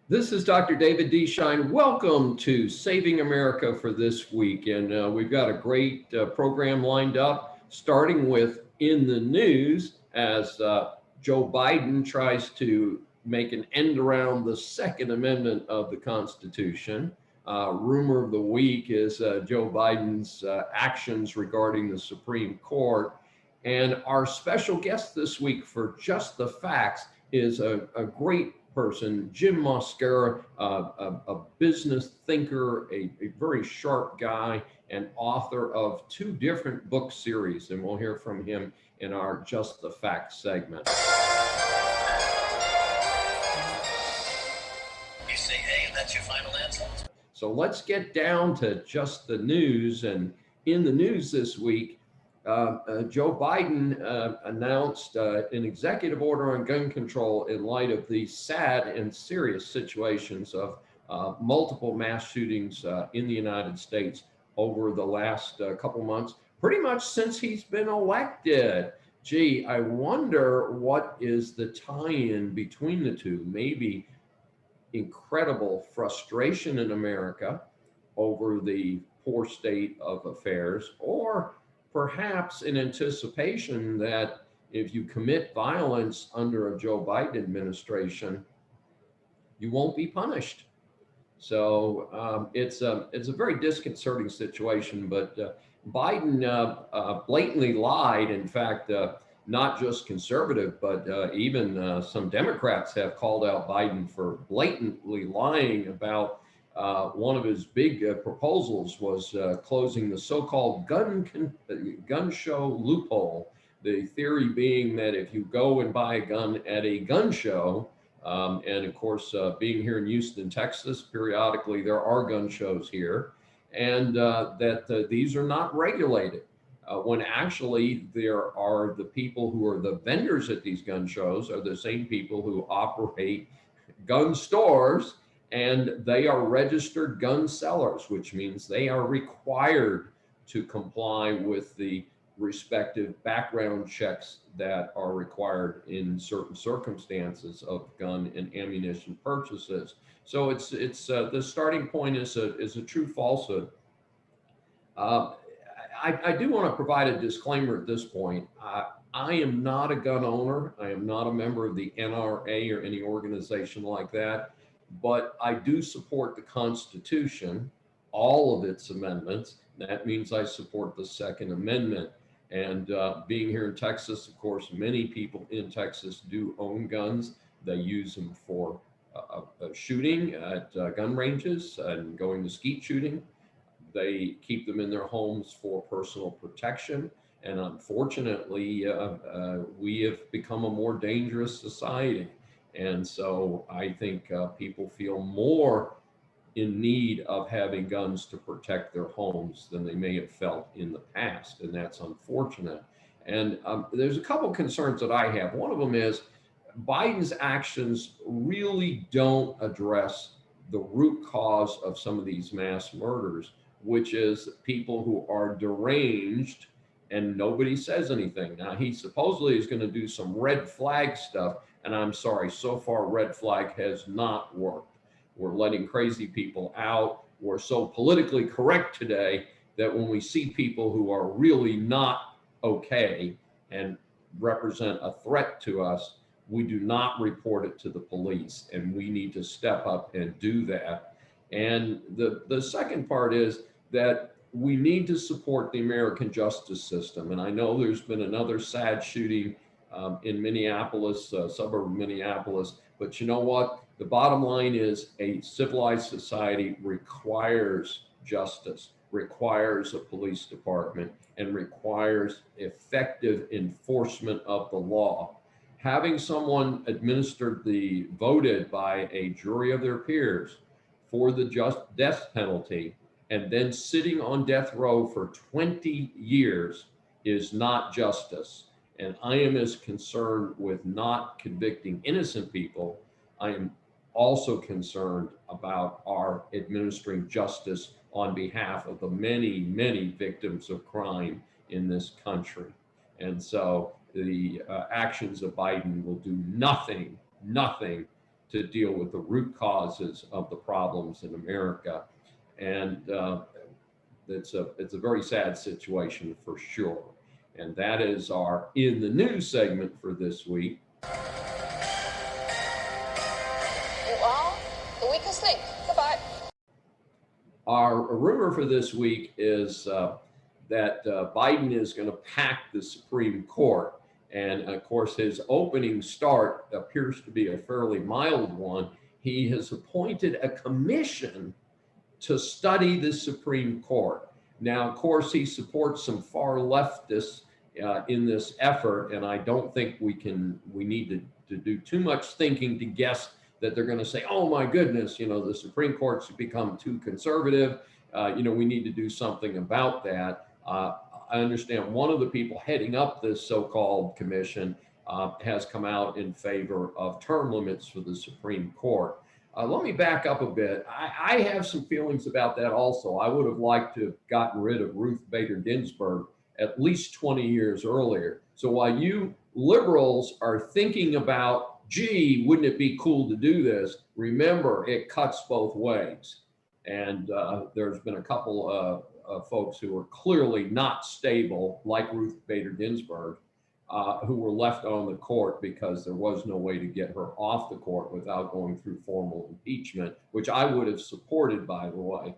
This is Dr. David D. Schein. Welcome to Saving America for this week. And we've got a great program lined up, starting with In the News as Joe Biden tries to make an end around the Second Amendment of the Constitution. Rumor of the week is Joe Biden's actions regarding the Supreme Court. And our special guest this week for Just the Facts is a great person, Jim Mosquera, a business thinker, a very sharp guy, and author of two different book series. And we'll hear from him in our Just the Facts segment. You say A, and that's your final answer? So let's get down to just the news. And in the news this week, Joe Biden announced an executive order on gun control in light of the sad and serious situations of multiple mass shootings in the United States over the last couple months, pretty much since he's been elected. Gee, I wonder what is the tie-in between the two. Maybe incredible frustration in America over the poor state of affairs, or perhaps in anticipation that if you commit violence under a Joe Biden administration, you won't be punished. So it's a very disconcerting situation. But Biden blatantly lied. In fact, not just conservative, but even some Democrats have called out Biden for blatantly lying about one of his big proposals was closing the so-called gun show loophole. The theory being that if you go and buy a gun at a gun show, and of course, being here in Houston, Texas, periodically there are gun shows here, and that these are not regulated. When actually there are the people who are the vendors at these gun shows are the same people who operate gun stores, and they are registered gun sellers, which means they are required to comply with the respective background checks that are required in certain circumstances of gun and ammunition purchases. So it's the starting point is a true falsehood. I do want to provide a disclaimer at this point. I am not a gun owner. I am not a member of the NRA or any organization like that. But I do support the Constitution, all of its amendments. That means I support the Second Amendment. And being here in Texas, of course, many people in Texas do own guns. They use them for shooting at gun ranges and going to skeet shooting. They keep them in their homes for personal protection. And unfortunately, we have become a more dangerous society. And so I think people feel more in need of having guns to protect their homes than they may have felt in the past. And that's unfortunate. And there's a couple concerns that I have. One of them is Biden's actions really don't address the root cause of some of these mass murders, which is people who are deranged and nobody says anything. Now, he supposedly is going to do some red flag stuff. And I'm sorry, so far, red flag has not worked. We're letting crazy people out. We're so politically correct today that when we see people who are really not okay and represent a threat to us, we do not report it to the police. And we need to step up and do that. And the second part is that we need to support the American justice system. And I know there's been another sad shooting in Minneapolis, suburb of Minneapolis. But you know what? The bottom line is a civilized society requires justice, requires a police department, and requires effective enforcement of the law. Having someone voted by a jury of their peers for the just death penalty and then sitting on death row for 20 years is not justice. And I am as concerned with not convicting innocent people. I am also concerned about our administering justice on behalf of the many, many victims of crime in this country. And so the actions of Biden will do nothing to deal with the root causes of the problems in America. And it's a very sad situation for sure. And that is our In the News segment for this week. You are the weakest link. Goodbye. Our rumor for this week is that Biden is going to pack the Supreme Court. And of course, his opening start appears to be a fairly mild one. He has appointed a commission to study the Supreme Court. Now, of course, he supports some far leftists in this effort, and I don't think we need to do too much thinking to guess that they're going to say, oh my goodness, the Supreme Court's become too conservative. We need to do something about that. I understand one of the people heading up this so-called commission has come out in favor of term limits for the Supreme Court. Let me back up a bit. I have some feelings about that also. I would have liked to have gotten rid of Ruth Bader Ginsburg at least 20 years earlier. So while you liberals are thinking about, gee, wouldn't it be cool to do this? Remember, it cuts both ways. And there's been a couple of folks who are clearly not stable, like Ruth Bader Ginsburg, who were left on the court because there was no way to get her off the court without going through formal impeachment, which I would have supported, by the way.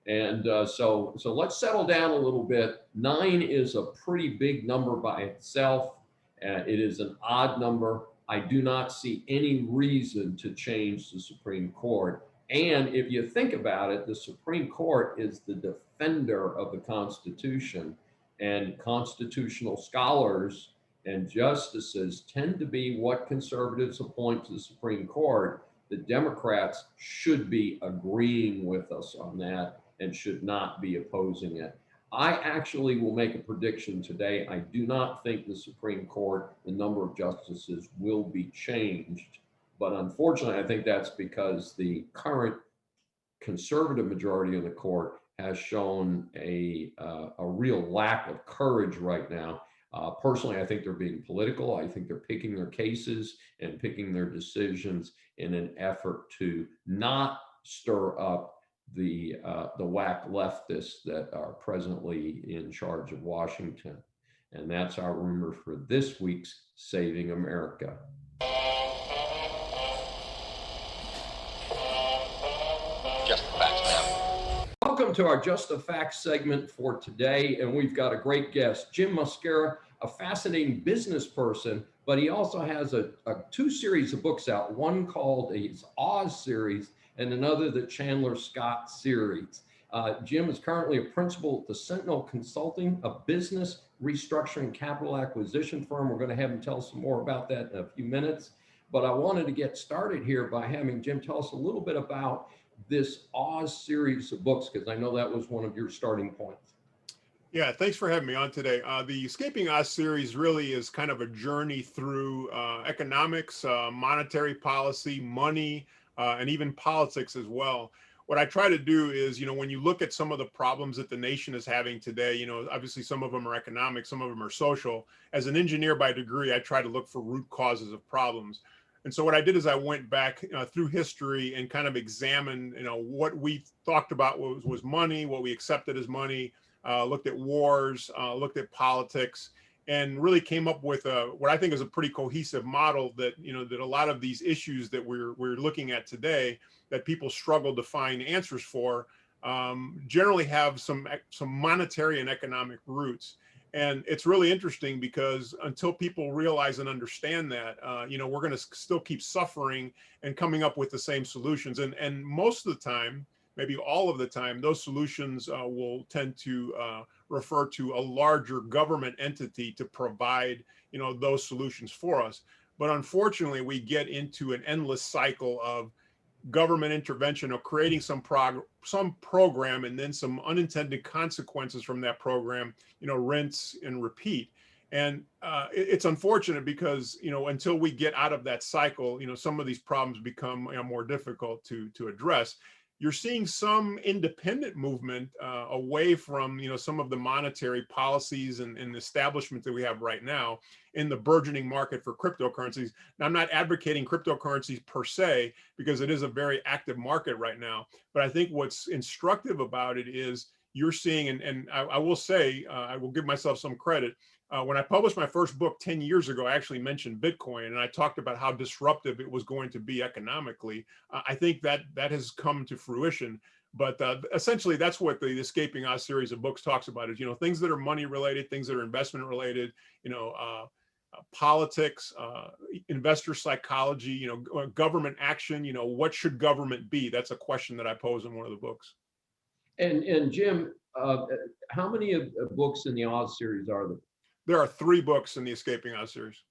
And so let's settle down a little bit. 9 is a pretty big number by itself. It is an odd number. I do not see any reason to change the Supreme Court. And if you think about it, the Supreme Court is the defender of the Constitution, and constitutional scholars and justices tend to be what conservatives appoint to the Supreme Court. The Democrats should be agreeing with us on that and should not be opposing it. I actually will make a prediction today. I do not think the Supreme Court, the number of justices, will be changed. But unfortunately, I think that's because the current conservative majority of the court has shown a real lack of courage right now. Personally, I think they're being political. I think they're picking their cases and picking their decisions in an effort to not stir up the whack leftists that are presently in charge of Washington. And that's our rumor for this week's Saving America. Just the facts, ma'am. Welcome to our Just the Facts segment for today, and we've got a great guest, Jim Muscara, a fascinating business person, but he also has a 2 series of books out, one called his Oz series and another the Chandler Scott series. Jim is currently a principal at the Sentinel Consulting, a business restructuring capital acquisition firm. We're going to have him tell us some more about that in a few minutes, but I wanted to get started here by having Jim tell us a little bit about this Oz series of books, because I know that was one of your starting points. Yeah, thanks for having me on today. The Escaping Oz series really is kind of a journey through economics, monetary policy, money, and even politics as well. What I try to do is, when you look at some of the problems that the nation is having today, obviously some of them are economic, some of them are social. As an engineer by degree, I try to look for root causes of problems. And so what I did is I went back through history and kind of examined, what we talked about was money, what we accepted as money, looked at wars, looked at politics, and really came up with what I think is a pretty cohesive model that, that a lot of these issues that we're looking at today that people struggle to find answers for generally have some monetary and economic roots. And it's really interesting because until people realize and understand that, we're going to still keep suffering and coming up with the same solutions. And most of the time, maybe all of the time, those solutions will tend to refer to a larger government entity to provide, those solutions for us. But unfortunately, we get into an endless cycle of government intervention, of creating some program and then some unintended consequences from that program, rinse and repeat. And it's unfortunate because, until we get out of that cycle, some of these problems become more difficult to address. you're seeing some independent movement away from, some of the monetary policies and establishment that we have right now in the burgeoning market for cryptocurrencies. Now, I'm not advocating cryptocurrencies per se, because it is a very active market right now. But I think what's instructive about it is you're seeing, and I will say, I will give myself some credit. When I published my first book 10 years ago, I actually mentioned Bitcoin, and I talked about how disruptive it was going to be economically. I think that has come to fruition. But essentially, that's what the Escaping Oz series of books talks about, is, things that are money related, things that are investment related, politics, investor psychology, government action. What should government be? That's a question that I pose in one of the books. And Jim, how many of books in the Oz series are there? There are 3 books in the Escaping Oz series.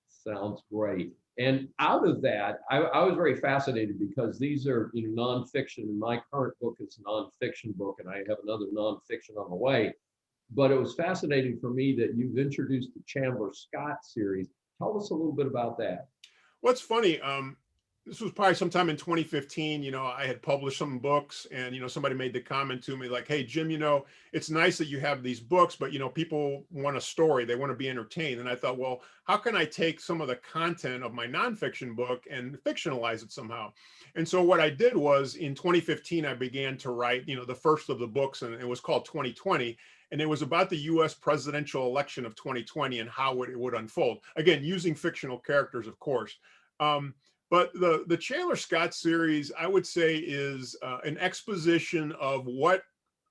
Sounds great. And out of that, I was very fascinated, because these are nonfiction, and my current book is a nonfiction book, and I have another nonfiction on the way. But it was fascinating for me that you've introduced the Chandler Scott series. Tell us a little bit about that. What's funny, this was probably sometime in 2015, I had published some books, and, somebody made the comment to me like, hey, Jim, it's nice that you have these books, but, people want a story. They want to be entertained. And I thought, well, how can I take some of the content of my nonfiction book and fictionalize it somehow? And so what I did was, in 2015, I began to write, the first of the books, and it was called 2020. And it was about the US presidential election of 2020 and how it would unfold. Again, using fictional characters, of course. But the Chandler Scott series, I would say, is an exposition of what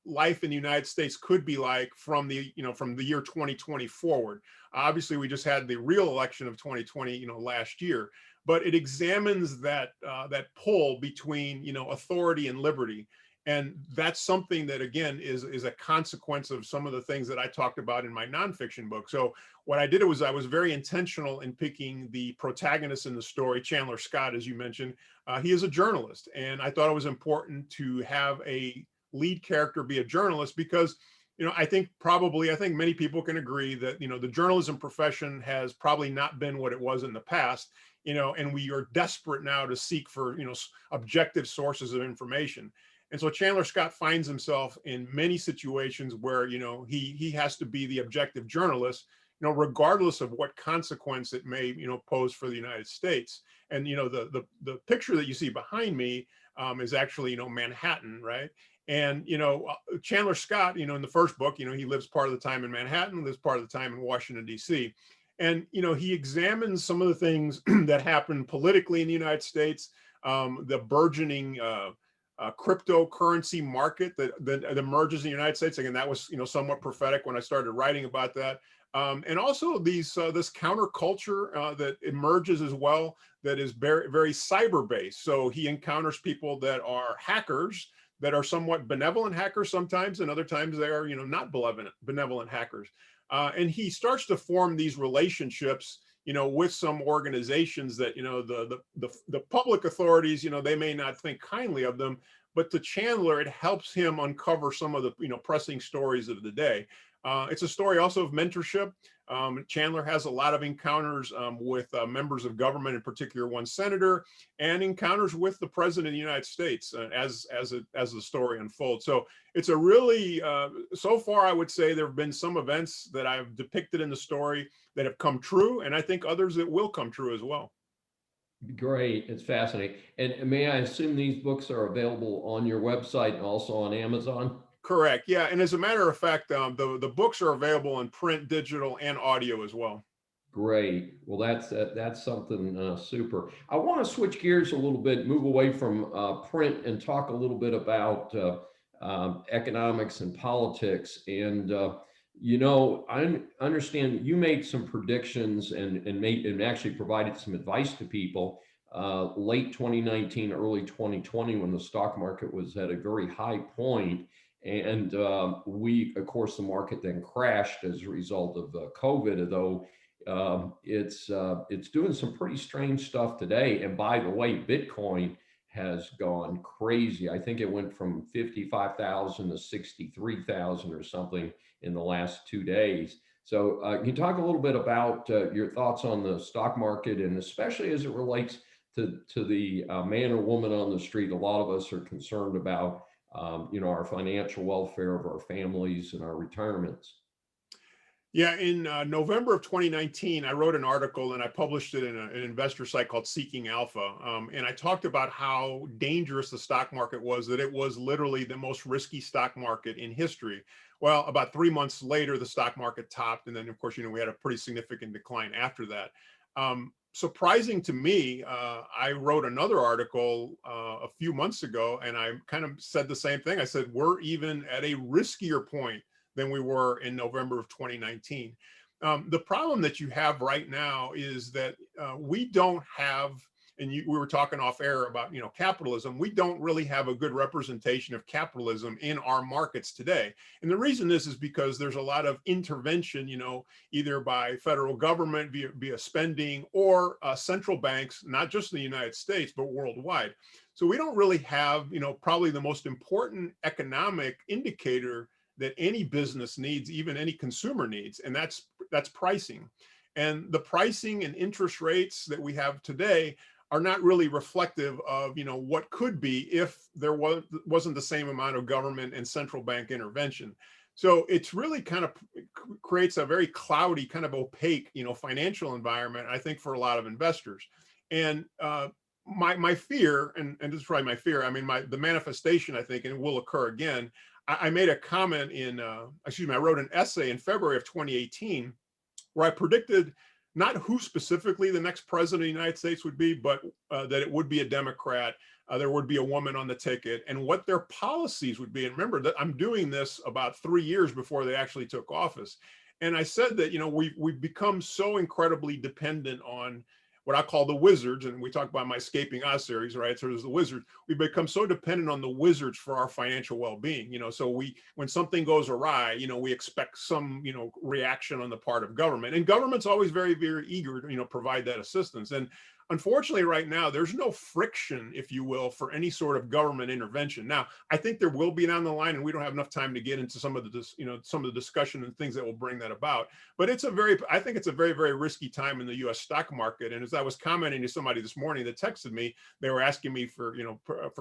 life in the United States could be like from the year 2020 forward. Obviously, we just had the real election of 2020, last year, but it examines that pull between, authority and liberty. And that's something that, again, is a consequence of some of the things that I talked about in my nonfiction book. So what I did was I was very intentional in picking the protagonist in the story, Chandler Scott, as you mentioned. He is a journalist, and I thought it was important to have a lead character be a journalist because, I think many people can agree that, the journalism profession has probably not been what it was in the past, and we are desperate now to seek for, objective sources of information. And so Chandler Scott finds himself in many situations where, he has to be the objective journalist, regardless of what consequence it may, pose for the United States. And, the picture that you see behind me is actually, Manhattan, right? And, Chandler Scott, in the first book, he lives part of the time in Manhattan, lives part of the time in Washington, D.C. And, he examines some of the things that happen politically in the United States, the burgeoning cryptocurrency market that emerges in the United States. Again, that was somewhat prophetic when I started writing about that, and also this counterculture that emerges as well, that is very, very cyber based. So he encounters people that are hackers, that are somewhat benevolent hackers sometimes, and other times they are not benevolent hackers, and he starts to form these relationships with some organizations that, the public authorities, they may not think kindly of them, but to Chandler, it helps him uncover some of the, pressing stories of the day. It's a story also of mentorship. Chandler has a lot of encounters with members of government, in particular one senator, and encounters with the president of the United States as the story unfolds. So it's a really, so far, I would say there have been some events that I've depicted in the story that have come true, and I think others that will come true as well. Great. It's fascinating. And may I assume these books are available on your website and also on Amazon? Correct. Yeah. And as a matter of fact, the books are available in print, digital, and audio as well. Great. Well, that's something super. I want to switch gears a little bit, move away from print, and talk a little bit about economics and politics. And I understand you made some predictions and actually provided some advice to people late 2019, early 2020, when the stock market was at a very high point. And of course, the market then crashed as a result of COVID, though it's doing some pretty strange stuff today. And by the way, Bitcoin has gone crazy. I think it went from 55,000 to 63,000 or something in the last 2 days. So can you talk a little bit about your thoughts on the stock market, and especially as it relates to the man or woman on the street, a lot of us are concerned about, our financial welfare of our families and our retirements. Yeah, in November of 2019, I wrote an article and I published it in an investor site called Seeking Alpha. And I talked about how dangerous the stock market was, that it was literally the most risky stock market in history. Well, about 3 months later, the stock market topped. And then, of course, we had a pretty significant decline after that. Surprising to me, I wrote another article a few months ago, and I kind of said the same thing. I said, we're even at a riskier point than we were in November of 2019. The problem that you have right now is that we don't have, and we were talking off air about, capitalism. We don't really have a good representation of capitalism in our markets today. And the reason is because there's a lot of intervention, either by federal government via spending or central banks, not just in the United States, but worldwide. So we don't really have, probably the most important economic indicator that any business needs, even any consumer needs, and that's pricing. And the pricing and interest rates that we have today are not really reflective of what could be if there wasn't the same amount of government and central bank intervention. So it's really kind of creates a very cloudy, kind of opaque, financial environment, I think, for a lot of investors. And my fear, and this is probably my fear, the manifestation, I think, and it will occur again. I made a comment I wrote an essay in February of 2018 where I predicted not who specifically the next president of the United States would be, but that it would be a Democrat, there would be a woman on the ticket, and what their policies would be. And remember that I'm doing this about 3 years before they actually took office. And I said that, we've become so incredibly dependent on what I call the wizards, and we talk about my Escaping Oz series, right? So there's the wizards. We've become so dependent on the wizards for our financial well-being, so when something goes awry, we expect some, reaction on the part of government, and government's always very, very eager to, provide that assistance. And unfortunately, right now, there's no friction, if you will, for any sort of government intervention. Now, I think there will be down the line, and we don't have enough time to get into some of the discussion and things that will bring that about. But I think it's a very, very risky time in the U.S. stock market. And as I was commenting to somebody this morning that texted me, they were asking me for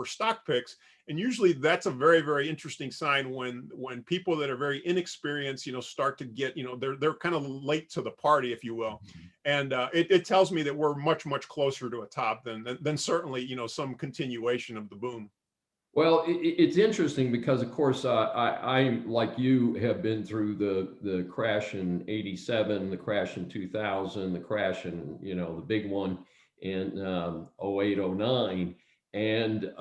stock picks. And usually that's a very, very interesting sign when people that are very inexperienced, start to get, they're kind of late to the party, if you will. And it tells me that we're much, much closer to a top than certainly, some continuation of the boom. Well, it's interesting because, of course, I, like you, have been through the crash in '87, the crash in 2000, the crash in, the big one in 08, 09. And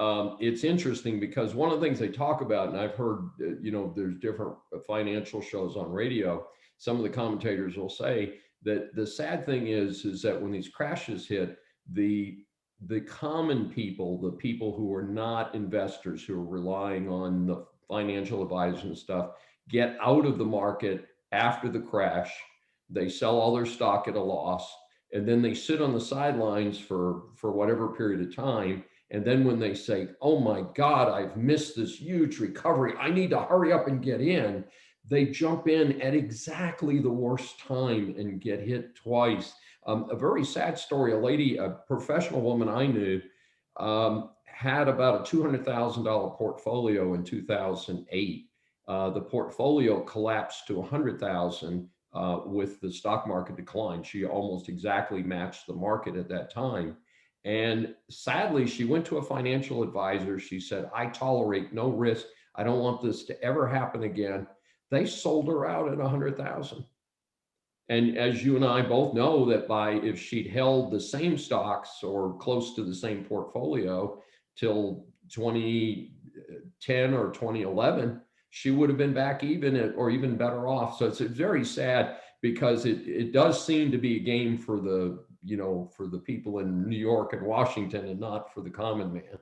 it's interesting because one of the things they talk about, and I've heard, there's different financial shows on radio, some of the commentators will say that the sad thing is that when these crashes hit, the common people, the people who are not investors, who are relying on the financial advisors and stuff, get out of the market after the crash. They sell all their stock at a loss, and then they sit on the sidelines for whatever period of time. And then when they say, oh my God, I've missed this huge recovery, I need to hurry up and get in, they jump in at exactly the worst time and get hit twice. A very sad story. A lady, a professional woman I knew, had about a $200,000 portfolio in 2008. The portfolio collapsed to 100,000 with the stock market decline. She almost exactly matched the market at that time. And sadly, she went to a financial advisor. She said, I tolerate no risk. I don't want this to ever happen again. They sold her out at 100,000. And as you and I both know, that if she'd held the same stocks or close to the same portfolio till 2010 or 2011, she would have been back even or even better off. So it's very sad because it does seem to be a game for the people in New York and Washington and not for the common man.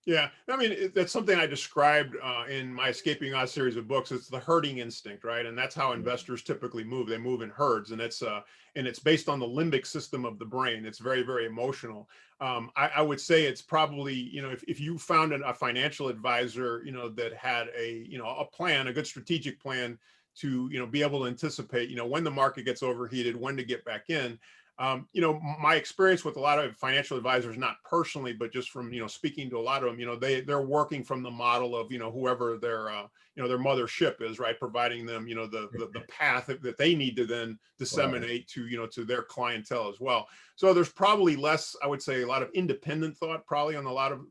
Yeah, that's something I described in my Escaping Oz series of books. It's the herding instinct, right? And that's how investors typically move. They move in herds, and it's based on the limbic system of the brain. It's very, very emotional. I would say it's probably, if you found a financial advisor, that had a plan, a good strategic plan to, be able to anticipate, when the market gets overheated, when to get back in. My experience with a lot of financial advisors, not personally, but just from, speaking to a lot of them, they're working from the model of, whoever their mothership is, right? Providing them, the path that they need to then disseminate to, to their clientele as well. So there's probably less, I would say, a lot of independent thought probably on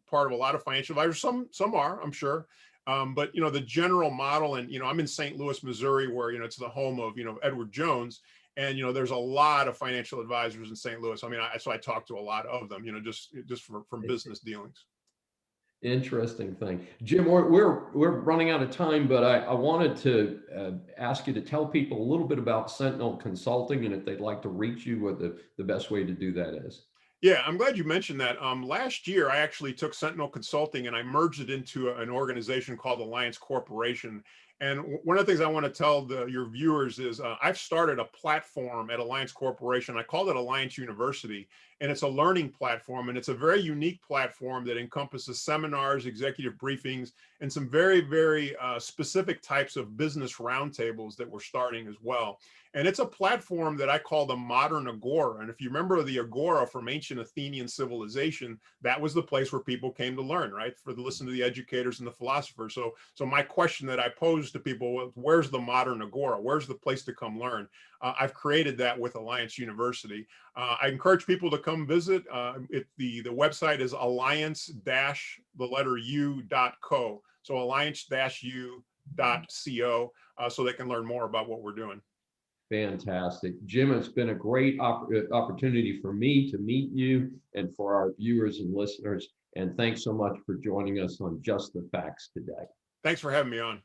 part of a lot of financial advisors. Some are, I'm sure. But the general model, and I'm in St. Louis, Missouri, where it's the home of Edward Jones, and there's a lot of financial advisors in St. Louis. I mean, so I talk to a lot of them, just from business dealings. Interesting thing. Jim, we're running out of time, but I wanted to ask you to tell people a little bit about Sentinel Consulting, and if they'd like to reach you, what the best way to do that is. Yeah, I'm glad you mentioned that. Last year, I actually took Sentinel Consulting and I merged it into an organization called Alliance Corporation. And one of the things I want to tell your viewers is I've started a platform at Alliance Corporation. I called it Alliance University, and it's a learning platform. And it's a very unique platform that encompasses seminars, executive briefings, and some very, very specific types of business roundtables that we're starting as well. And it's a platform that I call the modern agora. And if you remember the agora from ancient Athenian civilization, that was the place where people came to learn, right? For to listen to the educators and the philosophers. So my question that I posed to people was, where's the modern agora? Where's the place to come learn? I've created that with Alliance University. I encourage people to come visit. The website is alliance-u.co. So alliance-u.co, so they can learn more about what we're doing. Fantastic. Jim, it's been a great opportunity for me to meet you and for our viewers and listeners. And thanks so much for joining us on Just the Facts today. Thanks for having me on.